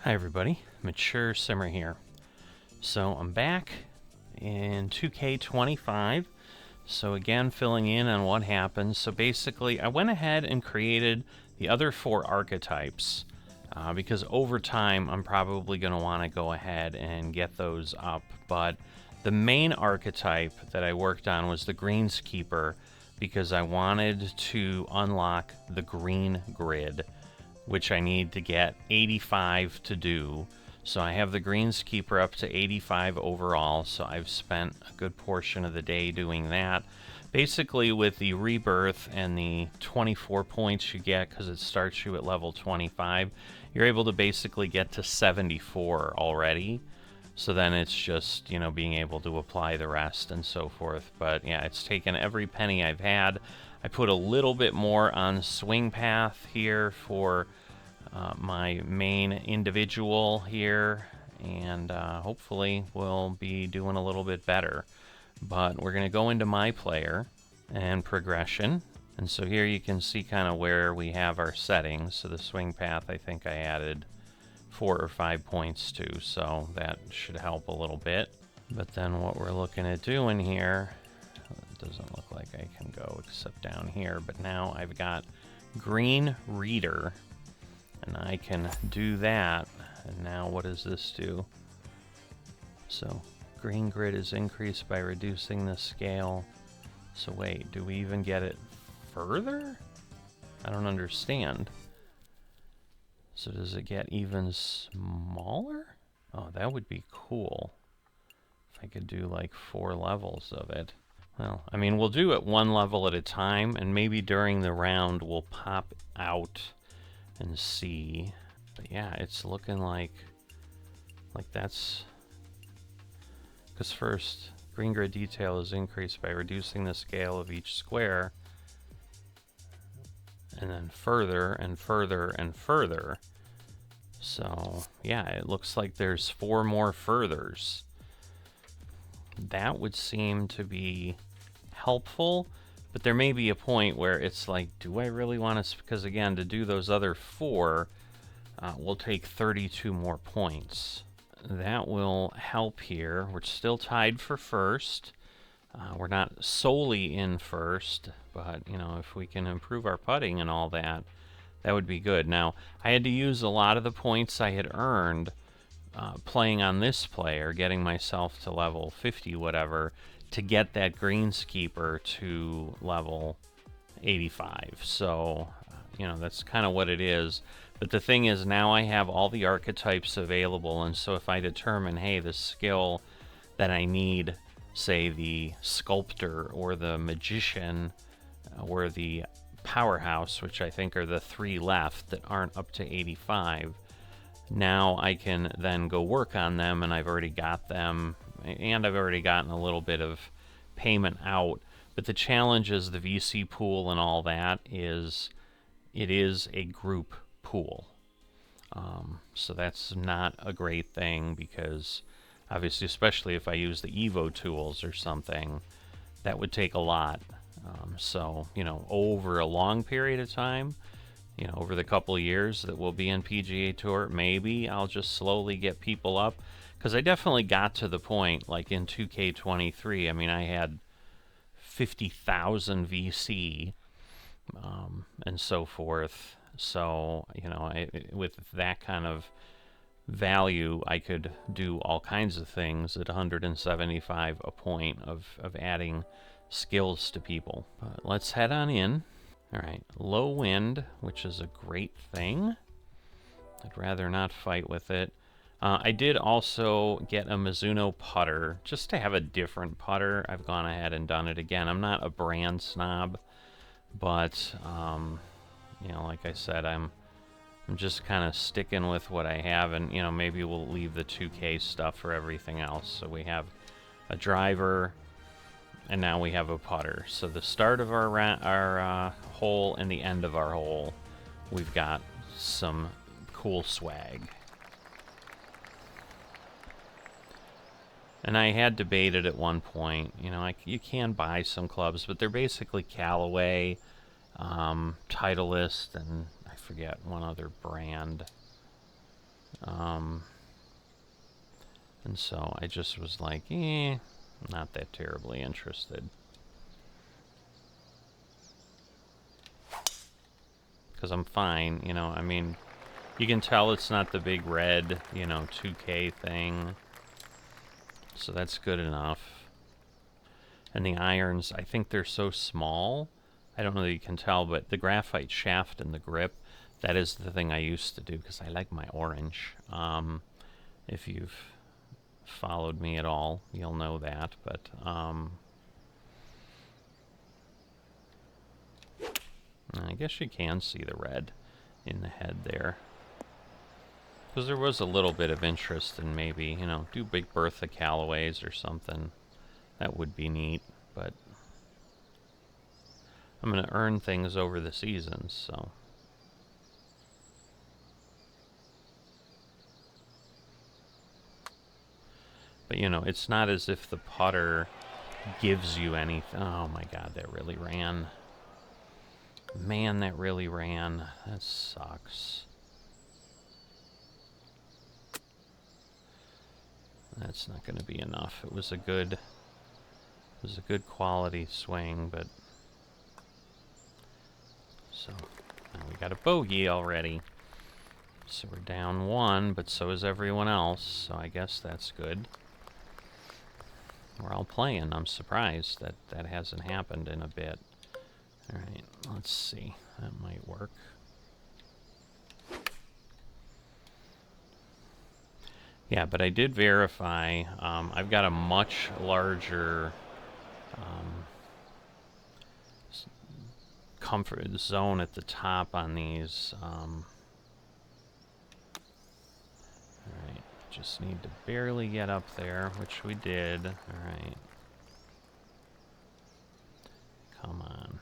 Hi everybody, Mature Simmer here. So I'm back in 2K25. So again, filling in on what happened. So basically, I went ahead and created the other 4 archetypes because over time, I'm probably going to want to go ahead and get those up. But the main archetype that I worked on was the Greenskeeper because I wanted to unlock the green grid, which I need to get 85 to do. So I have the Greenskeeper up to 85 overall, so I've spent a good portion of the day doing that. Basically, with the Rebirth and the 24 points you get, because it starts you at level 25, you're able to basically get to 74 already. So then it's just, you know, being able to apply the rest and so forth. But yeah, it's taken every penny I've had. I put a little bit more on Swing Path here for my main individual here, and hopefully we'll be doing a little bit better. But we're going to go into My Player and Progression. And so here you can see kind of where we have our settings. So the Swing Path, I think I added 4 or 5 points to, so that should help a little bit. But then what we're looking at doing here, it doesn't look like I can go except down here, but now I've got Green Reader, and I can do that. And now what does this do? So green grid is increased by reducing the scale. So wait, do we even get it further? I don't understand. So does it get even smaller? Oh, that would be cool. If I could do like 4 levels of it. Well, I mean, we'll do it 1 level at a time, and maybe during the round we'll pop out and see. But yeah, it's looking like that's... Because first, green grid detail is increased by reducing the scale of each square. And then further and further and further. So yeah, it looks like there's 4 more furthers. That would seem to be helpful, but there may be a point where it's like, do I really want to, because again, to do those other 4 will take 32 more points. That will help here. We're still tied for first. We're not solely in first, but you know, if we can improve our putting and all that, that would be good. Now, I had to use a lot of the points I had earned playing on this player, getting myself to level 50 whatever, to get that Greenskeeper to level 85. So, you know, that's kind of what it is. But the thing is, now I have all the archetypes available, and so if I determine, hey, the skill that I need, say the Sculptor or the Magician or the Powerhouse, which I think are the 3 left that aren't up to 85, now I can then go work on them, and I've already got them, and I've already gotten a little bit of payment out. But the challenge is the VC pool and all that is, it is a group pool. So that's not a great thing, because obviously, especially if I use the Evo tools or something, that would take a lot. So, you know, over a long period of time, you know, over the couple of years that we'll be in PGA Tour, maybe I'll just slowly get people up. Because I definitely got to the point, like in 2K23, I mean, I had 50,000 VC and so forth. So, you know, with that kind of value, I could do all kinds of things at 175 a point of adding skills to people. But let's head on in. All right, low wind, which is a great thing. I'd rather not fight with it. I did also get a Mizuno putter, just to have a different putter. I've gone ahead and done it again. I'm not a brand snob, but you know, like I said, I'm just kind of sticking with what I have, and you know, maybe we'll leave the 2K stuff for everything else. So we have a driver, and now we have a putter. So the start of our hole and the end of our hole, we've got some cool swag. And I had debated at one point, you know, you can buy some clubs, but they're basically Callaway, Titleist, and I forget one other brand. And so I just was like, not that terribly interested. Because I'm fine, you know, I mean, you can tell it's not the big red, you know, 2K thing. So that's good enough. And the irons, I think they're so small. I don't know that you can tell, but the graphite shaft and the grip, that is the thing I used to do because I like my orange. If you've followed me at all, you'll know that. But I guess you can see the red in the head there. Because there was a little bit of interest in maybe, you know, do Big Bertha Callaways or something. That would be neat, but I'm going to earn things over the seasons, so. But, you know, it's not as if the putter gives you anything. Oh my god, that really ran. Man, that really ran. That sucks. That's not going to be enough. It was a good quality swing, but so now we got a bogey already. So we're down one, but so is everyone else, so I guess that's good. We're all playing. I'm surprised that that hasn't happened in a bit. Alright, let's see. That might work. Yeah, but I did verify. I've got a much larger comfort zone at the top on these. Alright, just need to barely get up there, which we did. Alright. Come on.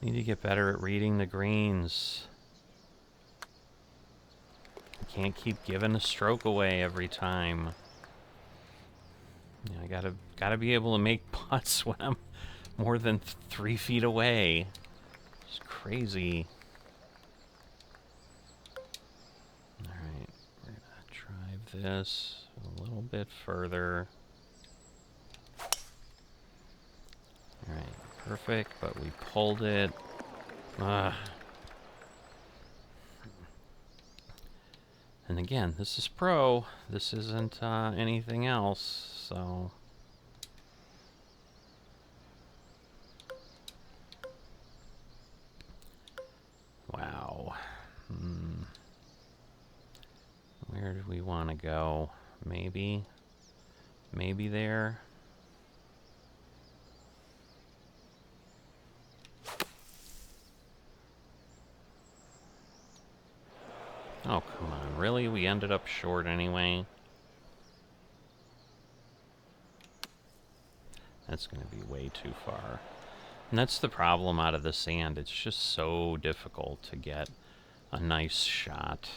Need to get better at reading the greens. I can't keep giving a stroke away every time. Yeah, I gotta be able to make putts when I'm more than 3 feet away. It's crazy. Alright, we're gonna drive this a little bit further. Alright, perfect, but we pulled it. And again, this is pro. This isn't anything else, so. Wow. Where do we want to go? Maybe there. Oh, come on. Really? We ended up short anyway? That's going to be way too far. And that's the problem out of the sand. It's just so difficult to get a nice shot.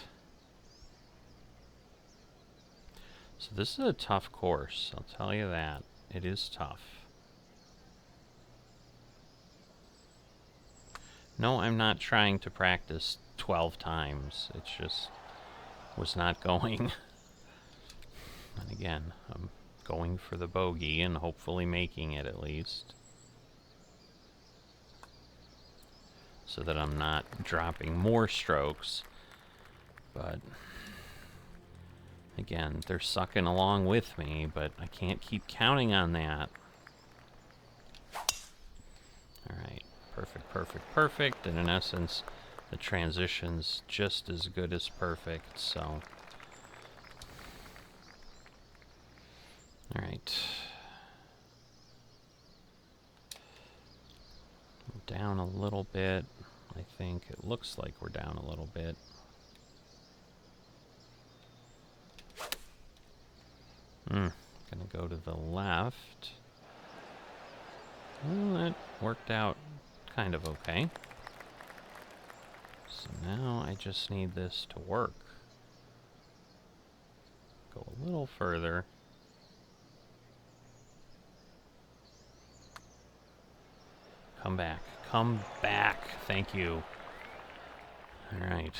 So this is a tough course, I'll tell you that. It is tough. No, I'm not trying to practice 12 times. It just was not going. And again, I'm going for the bogey and hopefully making it at least. So that I'm not dropping more strokes. But again, they're sucking along with me, but I can't keep counting on that. Alright, perfect, perfect, perfect. And in essence, the transition's just as good as perfect, so. Alright. Down a little bit. I think it looks like we're down a little bit. Gonna go to the left. Well, that worked out kind of okay. So now I just need this to work. Go a little further. Come back. come back. Thank you. Alright.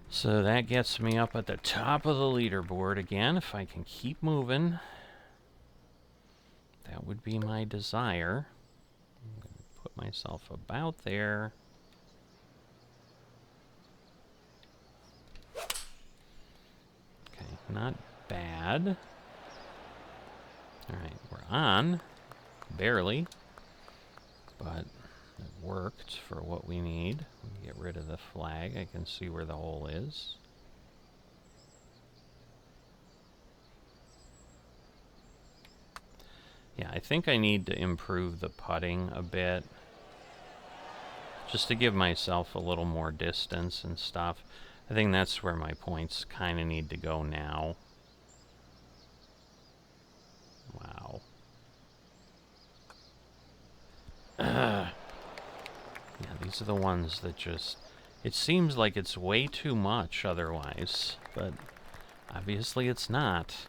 So that gets me up at the top of the leaderboard again. If I can keep moving, that would be my desire. I'm going to put myself about there. Okay, not bad. Alright, we're on. Barely. But it worked for what we need. Get rid of the flag. I can see where the hole is. Yeah, I think I need to improve the putting a bit. Just to give myself a little more distance and stuff. I think that's where my points kind of need to go now. Wow. Yeah, these are the ones that just... It seems like it's way too much otherwise, but obviously it's not.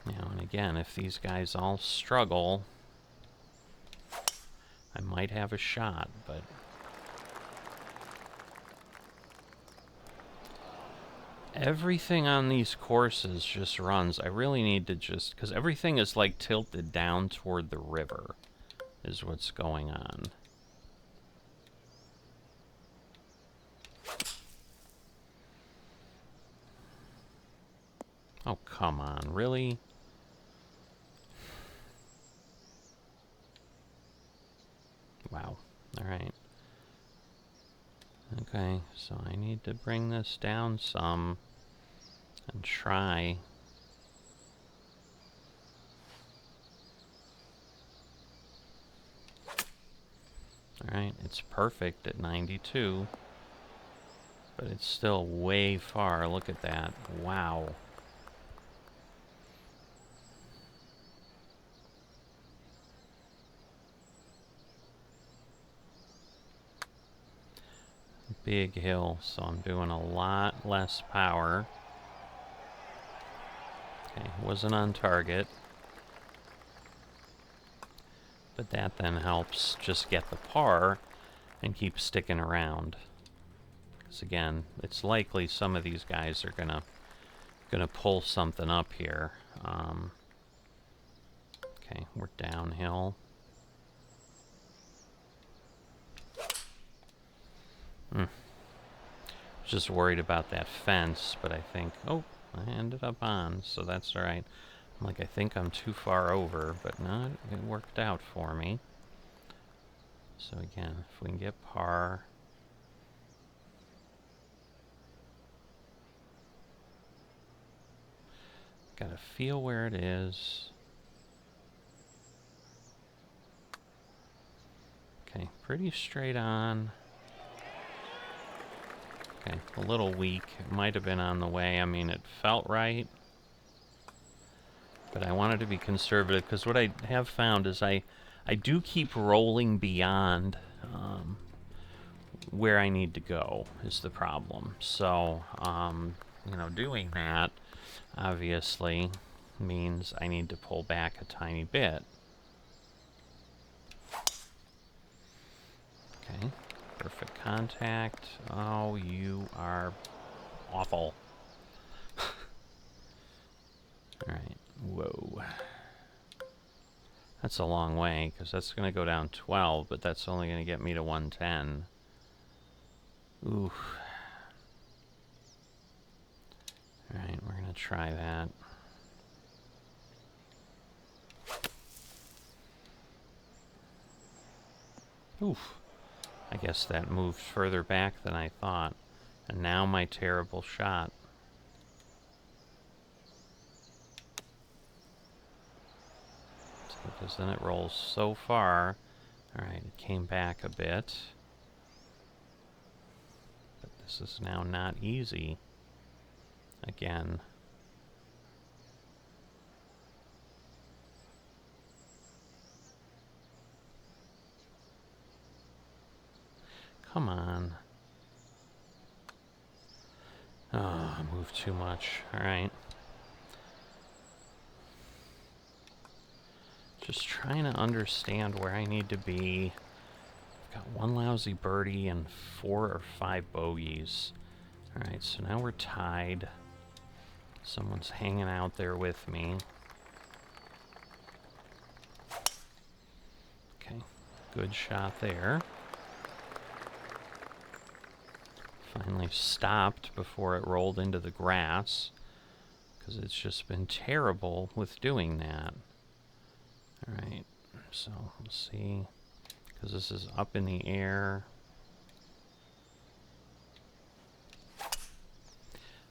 You know, and again, if these guys all struggle, I might have a shot, but... Everything on these courses just runs. I really need to just... Because everything is like tilted down toward the river, is what's going on. Oh, come on, really? Wow. Alright. Okay, so I need to bring this down some and try. Alright, it's perfect at 92. But it's still way far. Look at that. Wow. Big hill, so I'm doing a lot less power. Okay, wasn't on target. But that then helps just get the par and keep sticking around. Because again, it's likely some of these guys are gonna pull something up here. Okay, we're downhill. Just worried about that fence, but I think... Oh, I ended up on, so that's alright. I'm like, I think I'm too far over, but no, it worked out for me. So again, if we can get par... Gotta feel where it is. Okay, pretty straight on. Okay, a little weak. It might have been on the way. I mean, it felt right. But I wanted to be conservative, because what I have found is I do keep rolling beyond where I need to go, is the problem. So, you know, doing that, obviously, means I need to pull back a tiny bit. Okay. Perfect contact. Oh, you are awful. Alright. Whoa. That's a long way, because that's going to go down 12, but that's only going to get me to 110. Oof. Alright, we're going to try that. Oof. I guess that moved further back than I thought. And now my terrible shot. Because then it rolls so far. Alright, it came back a bit. But this is now not easy. Again. Come on. Oh, I moved too much. Alright. Just trying to understand where I need to be. I've got one lousy birdie and 4 or 5 bogeys. Alright, so now we're tied. Someone's hanging out there with me. Okay, good shot there. Finally stopped before it rolled into the grass, because it's just been terrible with doing that. Alright, so let's see, because this is up in the air.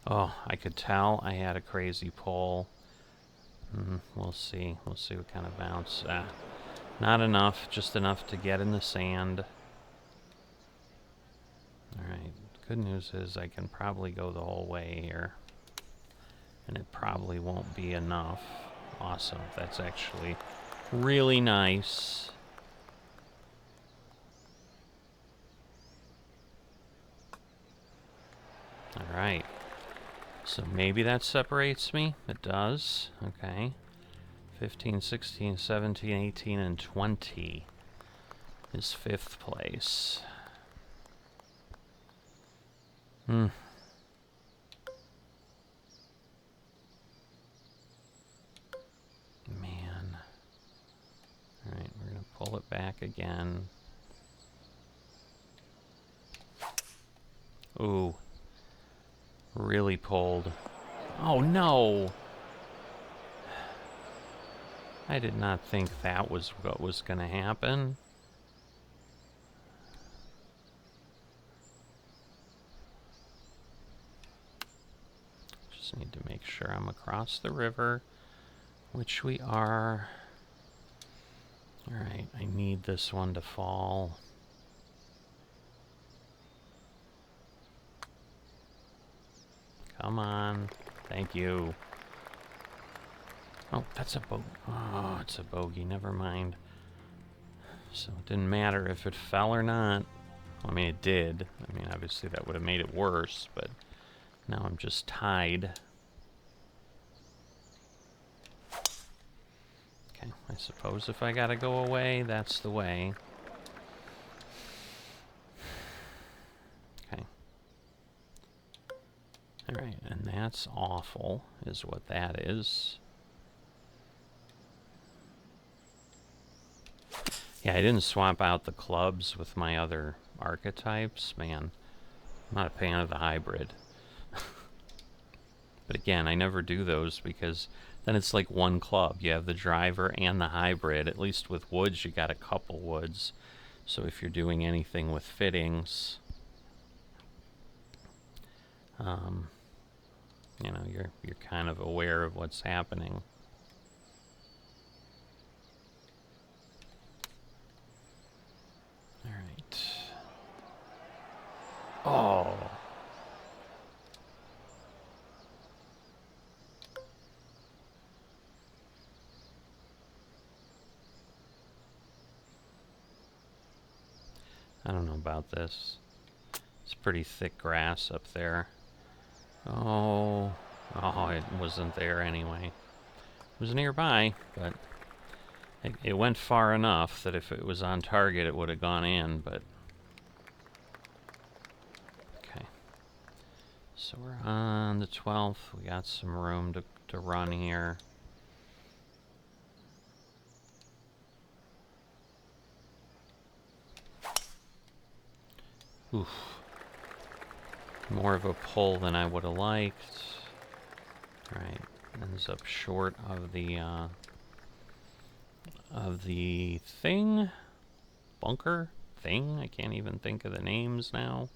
Oh, I could tell I had a crazy pull. We'll see. We'll see what kind of bounce. Not enough, just enough to get in the sand. Alright, good news is I can probably go the whole way here. And it probably won't be enough. Awesome, that's actually really nice. Alright. So maybe that separates me. It does. Okay. 15, 16, 17, 18, and 20 is 5th place. Man. Alright, we're going to pull it back again. Ooh. Really pulled. Oh no! I did not think that was what was going to happen. Just need to make sure I'm across the river, which we are. Alright, I need this one to fall. Come on. Thank you. Oh, that's a bogey. Oh, it's a bogey. Never mind. So it didn't matter if it fell or not. Well, I mean, it did. I mean, obviously that would have made it worse, but now I'm just tied. Okay, I suppose if I gotta go away, that's the way. Okay. Alright, and that's awful, is what that is. Yeah, I didn't swap out the clubs with my other archetypes. Man, I'm not a fan of the hybrid. But again, I never do those because then it's like one club. You have the driver and the hybrid. At least with woods, you got a couple woods. So if you're doing anything with fittings, you know, you're kind of aware of what's happening. All right. Oh. I don't know about this. It's pretty thick grass up there. Oh, it wasn't there anyway. It was nearby, but it went far enough that if it was on target, it would have gone in, but... Okay. So we're on the 12th. We got some room to run here. Oof. More of a pull than I would have liked. Alright, ends up short of the thing? Bunker? Thing? I can't even think of the names now.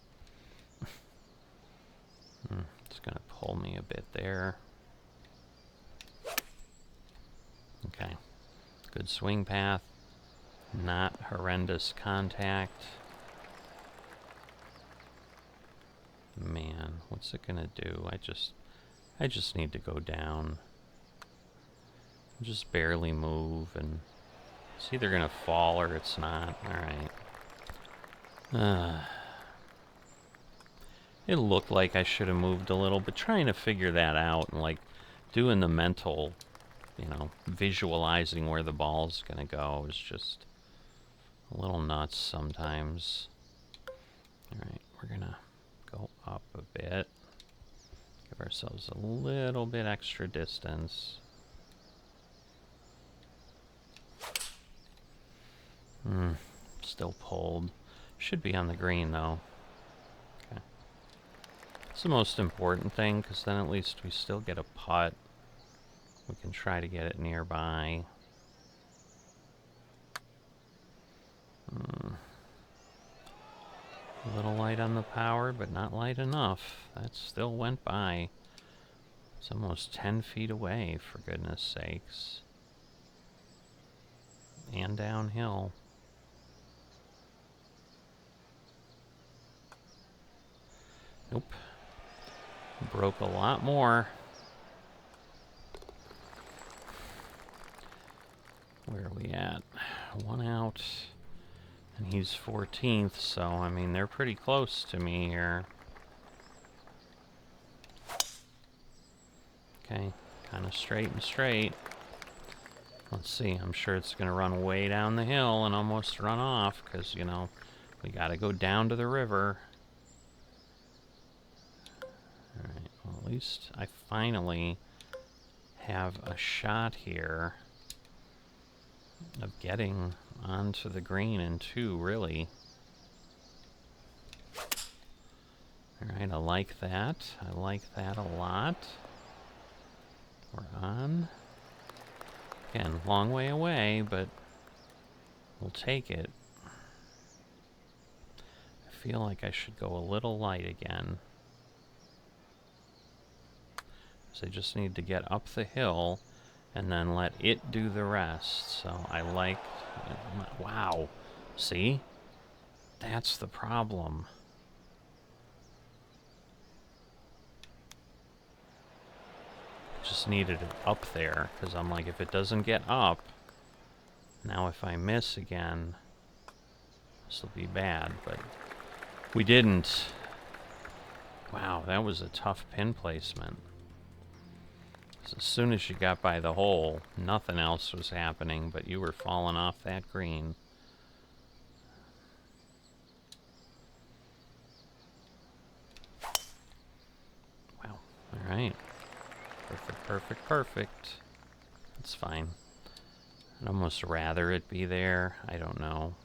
It's gonna pull me a bit there. Okay. Good swing path. Not horrendous contact. Man, what's it gonna do? I just need to go down. Just barely move, and it's either gonna fall or it's not. Alright. It looked like I should have moved a little, but trying to figure that out and like doing the mental you know, visualizing where the ball's gonna go is just a little nuts sometimes. Alright, we're gonna go up a bit. Give ourselves a little bit extra distance. Still pulled. Should be on the green though. Okay. It's the most important thing, because then at least we still get a putt. We can try to get it nearby. A little light on the power, but not light enough. That still went by. It's almost 10 feet away, for goodness sakes. And downhill. Nope. Broke a lot more. Where are we at? One out. And he's 14th, so, I mean, they're pretty close to me here. Okay, kind of straight and straight. Let's see, I'm sure it's going to run way down the hill and almost run off, because, you know, we got to go down to the river. Alright, well, at least I finally have a shot here of getting onto the green in two, really. Alright, I like that. I like that a lot. We're on. Again, long way away, but we'll take it. I feel like I should go a little light again. So I just need to get up the hill and then let it do the rest. So I like... Wow. See? That's the problem. Just needed it up there, because I'm like, if it doesn't get up, now if I miss again, this will be bad, but we didn't. Wow, that was a tough pin placement. As soon as you got by the hole, nothing else was happening, but you were falling off that green. Wow, alright. Perfect, perfect, perfect. That's fine. I'd almost rather it be there. I don't know.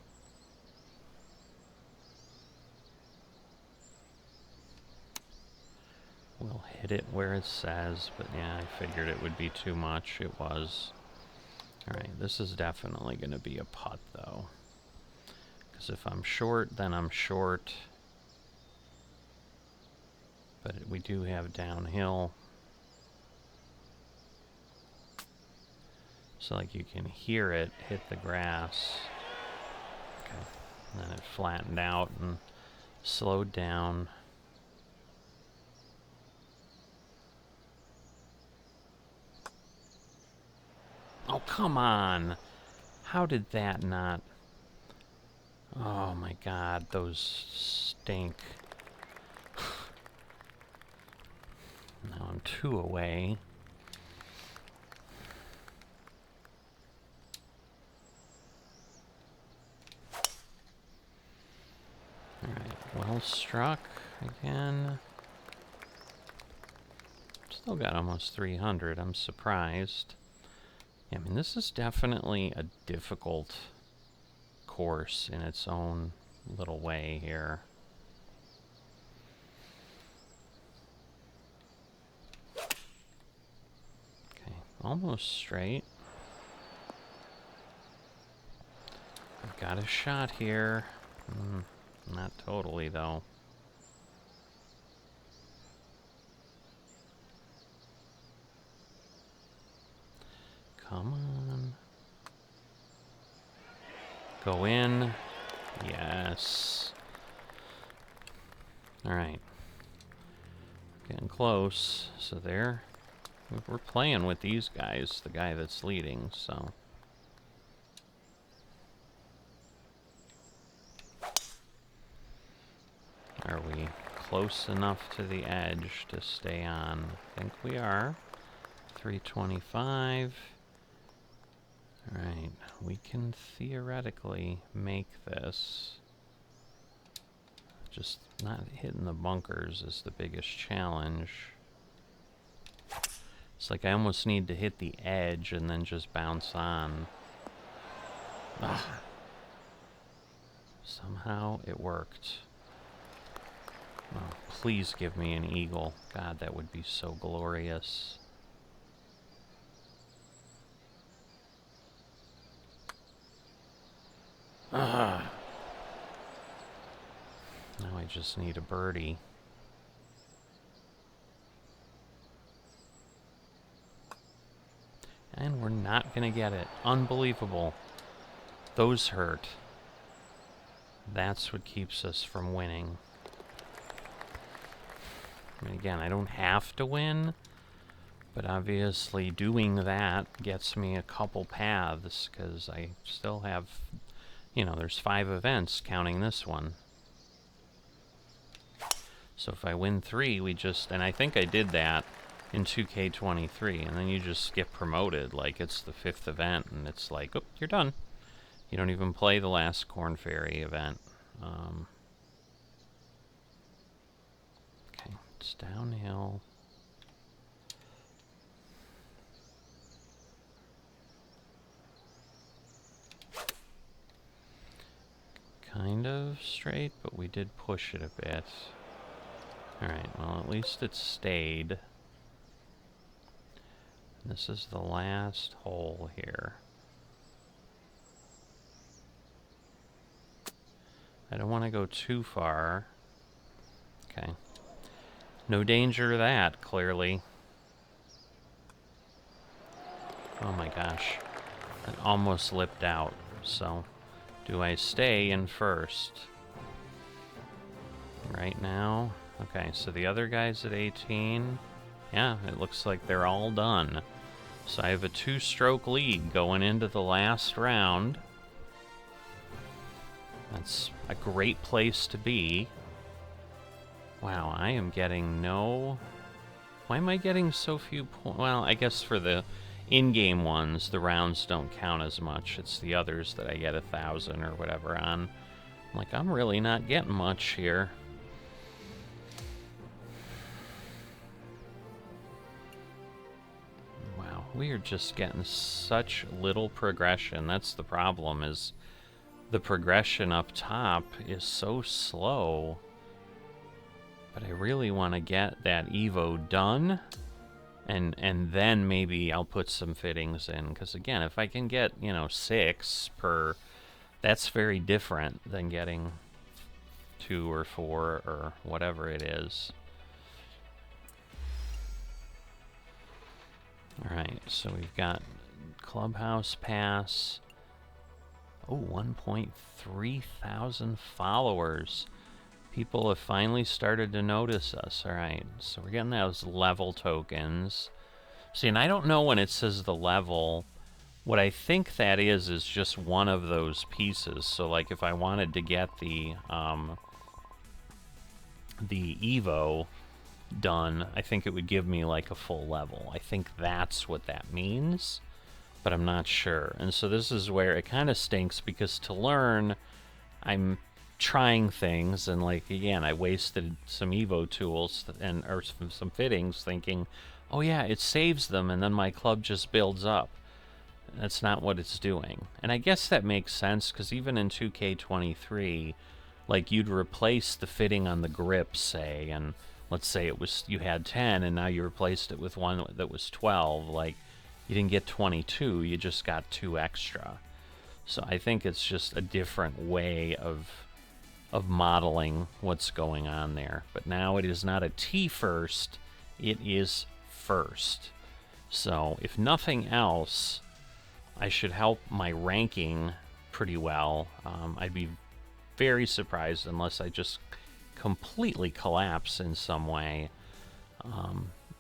We'll hit it where it says, but yeah, I figured it would be too much. It was. Alright, this is definitely going to be a putt, though. Because if I'm short, then I'm short. But we do have downhill. So, like, you can hear it hit the grass. Okay. And then it flattened out and slowed down. Oh, come on! How did that not... Oh my god, those stink. Now I'm 2 away. Alright, well struck again. Still got almost 300, I'm surprised. Yeah, I mean, this is definitely a difficult course in its own little way here. Okay, almost straight. I've got a shot here. Not totally, though. Come on. Go in. Yes. Alright. Getting close. So there. We're playing with these guys, the guy that's leading, so. Are we close enough to the edge to stay on? I think we are. 325. Alright, we can theoretically make this. Just not hitting the bunkers is the biggest challenge. It's like I almost need to hit the edge and then just bounce on. Ah. Somehow it worked. Oh, please give me an eagle. God, that would be so glorious. Ah. Now I just need a birdie. And we're not gonna get it. Unbelievable. Those hurt. That's what keeps us from winning. I mean, again, I don't have to win, but obviously doing that gets me a couple paths, because I still have, you know, there's 5 events counting this one. So if I win 3, we just, and I think I did that in 2K23, and then you just get promoted like it's the 5th event, and it's like, oh, you're done. You don't even play the last Corn Ferry event. Okay, it's downhill. Kind of straight, but we did push it a bit. Alright, well, at least it stayed. This is the last hole here. I don't want to go too far. Okay. No danger of that, clearly. Oh my gosh. I almost lipped out. So, do I stay in first? Right now? Okay, so the other guy's at 18. Yeah, it looks like they're all done. So I have a 2-stroke lead going into the last round. That's a great place to be. Wow, I am getting no... Why am I getting so few points? Well, I guess for the in-game ones, the rounds don't count as much. It's the others that I get 1,000 or whatever on. I'm like, I'm really not getting much here. Wow, we are just getting such little progression. That's the problem, is the progression up top is so slow. But I really want to get that Evo done, and then maybe I'll put some fittings in, because again, if I can get, you know, 6 per, that's very different than getting 2 or 4 or whatever it is. Alright, so we've got Clubhouse Pass. Oh, 1.3 thousand followers. People have finally started to notice us. Alright, so we're getting those level tokens. See, and I don't know when it says the level. What I think that is just one of those pieces. So, like, if I wanted to get the Evo done, I think it would give me, like, a full level. I think that's what that means, but I'm not sure. And so this is where it kind of stinks, because to learn, I'm trying things, and like, again, I wasted some Evo tools and or some fittings thinking, oh yeah, it saves them and then my club just builds up. That's not what it's doing. And I guess that makes sense, because even in 2K23, like, you'd replace the fitting on the grip, say, and let's say it was, you had 10 and now you replaced it with one that was 12, like, you didn't get 22, you just got 2 extra. So I think it's just a different way of modeling what's going on there. But now it is not a T first, it is first. So if nothing else, I should help my ranking pretty well. I'd be very surprised unless I just completely collapse in some way,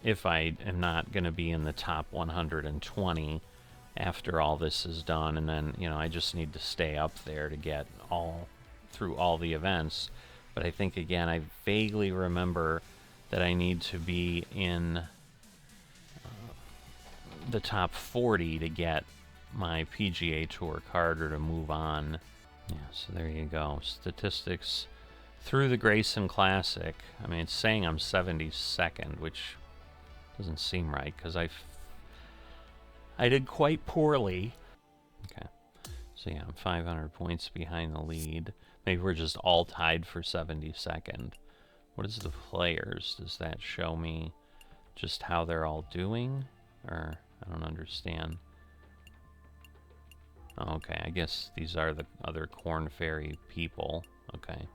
if I am not going to be in the top 120 after all this is done. And then, you know, I just need to stay up there to get through all the events. But I think, again, I vaguely remember that I need to be in the top 40 to get my PGA Tour card or to move on. Yeah, so there you go. Statistics through the Grayson Classic. I mean, it's saying I'm 72nd, which doesn't seem right because I did quite poorly. Okay, so yeah, I'm 500 points behind the lead. Maybe we're just all tied for 72nd. What is the players? Does that show me just how they're all doing? Or I don't understand. Oh, okay, I guess these are the other Corn Ferry people. Okay.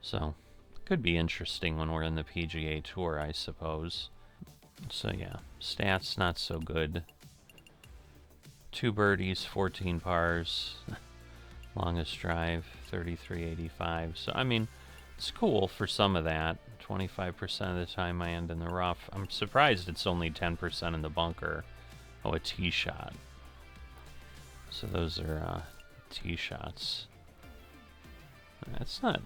So, could be interesting when we're in the PGA Tour, I suppose. So yeah, stats not so good. 2 birdies, 14 pars. Longest drive, 33.85. So, I mean, it's cool for some of that. 25% of the time I end in the rough. I'm surprised it's only 10% in the bunker. Oh, a tee shot. So those are tee shots. That's not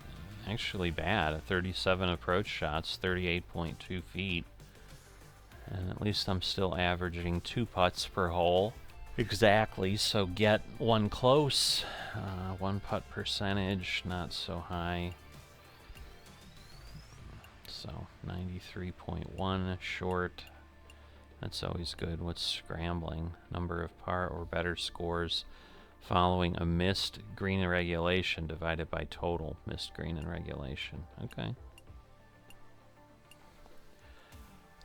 actually bad. 37 approach shots, 38.2 feet. And at least I'm still averaging 2 putts per hole. Exactly, so get one close. 1 putt percentage, not so high. So 93.1 short. That's always good. What's scrambling? Number of par or better scores following a missed green in regulation divided by total missed green in regulation. Okay.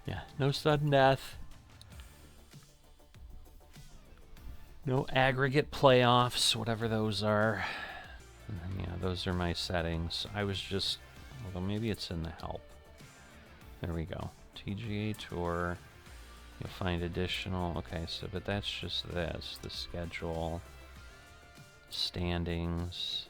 Yeah, no sudden death. No aggregate playoffs, whatever those are. Yeah, those are my settings. I was just, although maybe it's in the help. There we go. PGA Tour. You'll find additional, okay, so, but that's just this, the schedule, standings.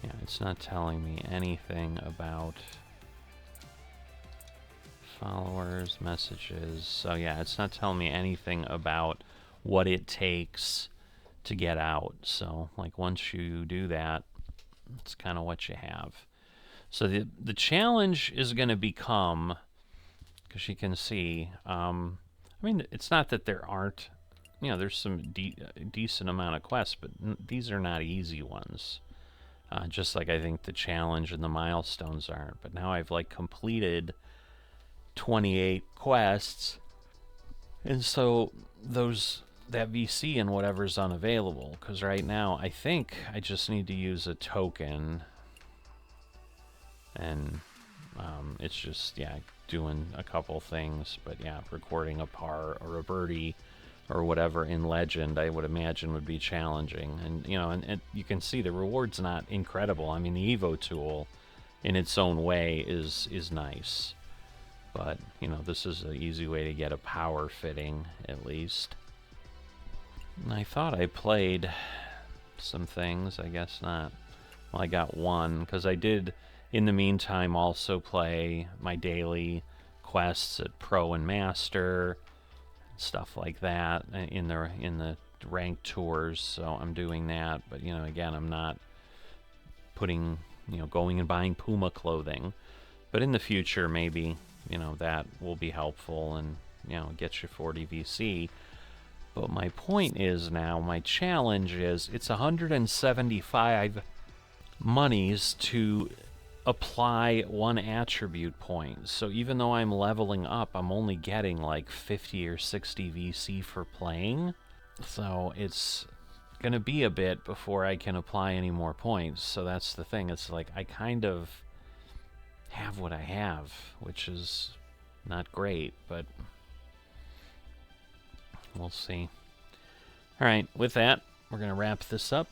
Yeah, it's not telling me anything about followers, messages. So yeah, it's not telling me anything about what it takes to get out. So like once you do that, it's kind of what you have. So the challenge is going to become, because you can see, I mean, it's not that there aren't, you know, there's some decent amount of quests, but these are not easy ones. Just like I think the challenge and the milestones aren't. But now I've like completed 28 quests, and so that VC and whatever's unavailable. Because right now I think I just need to use a token. And it's just, yeah, doing a couple things. But yeah, recording a par or a birdie or whatever in Legend, I would imagine would be challenging. And, you know, and you can see the reward's not incredible. I mean, the Evo tool in its own way is nice. But, you know, this is an easy way to get a power fitting, at least. And I thought I played some things. I guess not. Well, I got one, because I did, in the meantime, also play my daily quests at Pro and Master, stuff like that, in the ranked tours, so I'm doing that. But, you know, again, I'm not putting, you know, going and buying Puma clothing. But in the future, maybe, you know, that will be helpful and, you know, get you 40 VC. But my point is now, my challenge is, it's 175 monies to apply one attribute point. So even though I'm leveling up, I'm only getting like 50 or 60 VC for playing. So it's going to be a bit before I can apply any more points. So that's the thing. It's like I kind of have what I have, which is not great, but we'll see. All right, with that, we're going to wrap this up.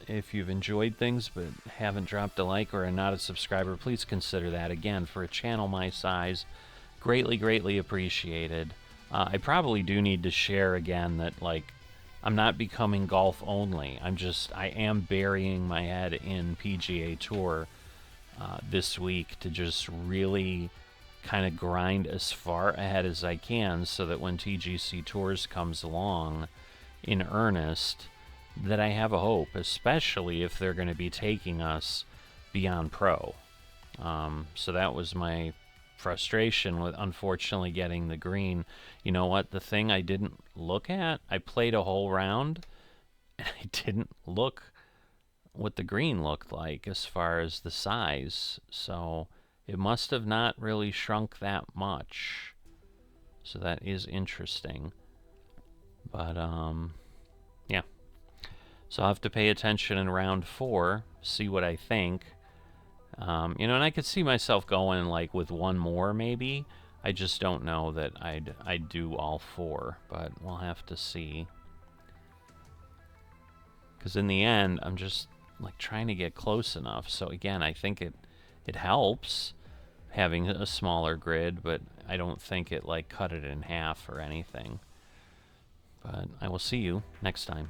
If you've enjoyed things but haven't dropped a like or are not a subscriber, please consider that. Again, for a channel my size, greatly, greatly appreciated. I probably do need to share again that, like, I'm not becoming golf only. I am burying my head in PGA Tour this week to just really kind of grind as far ahead as I can so that when TGC Tours comes along in earnest, that I have a hope, especially if they're going to be taking us beyond pro. So that was my frustration with unfortunately getting the green. You know what? The thing I didn't look at, I played a whole round and I didn't look what the green looked like as far as the size. So it must have not really shrunk that much. So that is interesting. But yeah. So I'll have to pay attention in round 4, see what I think. You know, and I could see myself going like with one more maybe. I just don't know that I'd do all 4, but we'll have to see. Because in the end, I'm just like trying to get close enough. So again, I think it helps having a smaller grid, but I don't think it like cut it in half or anything. But I will see you next time.